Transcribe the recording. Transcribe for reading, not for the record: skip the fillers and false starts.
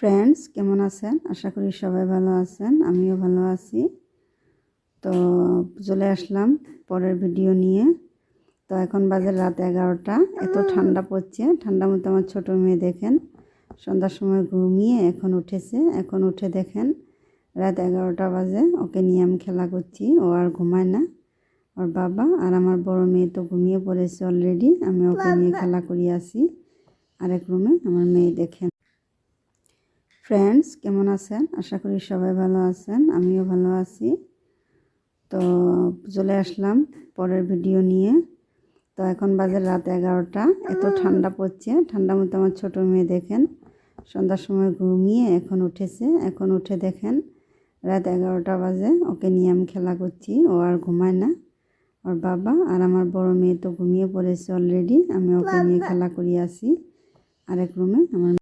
Friends কেমন আছেন? আশা করি সবাই ভালো আছেন, আমিও ভালো আছি। তো চলে আসলাম পরের ভিডিও নিয়ে। তো এখন বাজে রাত 11টা। এত ঠান্ডা পড়ছে, ঠান্ডার মধ্যে আমার ছোটো মেয়ে দেখেন সন্ধ্যার সময় ঘুমিয়ে এখন উঠেছে। এখন উঠে দেখেন রাত 11টা বাজে, ওকে নিয়ে আমি খেলা করছি। ও আর ঘুমায় না, ওর বাবা আর আমার বড় মেয়ে তো ঘুমিয়ে পড়েছে অলরেডি। আমি ওকে নিয়ে খেলা করি আসি আরেক রুমে। আমার মেয়ে দেখেন। ফ্রেন্ডস কেমন আছেন? আশা করি সবাই ভালো আছেন, আমিও ভালো আছি। তো চলে আসলাম পরের ভিডিও নিয়ে। তো এখন বাজে রাত 11টা। এত ঠান্ডা পড়ছে, ঠান্ডার মধ্যে আমার ছোটো মেয়ে দেখেন সন্ধ্যার সময় ঘুমিয়ে এখন উঠেছে। এখন উঠে দেখেন রাত 11টা বাজে, ওকে নিয়ে আমি খেলা করছি। ও আর ঘুমায় না, ওর বাবা আর আমার বড় মেয়ে তো ঘুমিয়ে পড়েছে অলরেডি। আমি ওকে নিয়ে খেলা করি আসি আরেক রুমে। আমার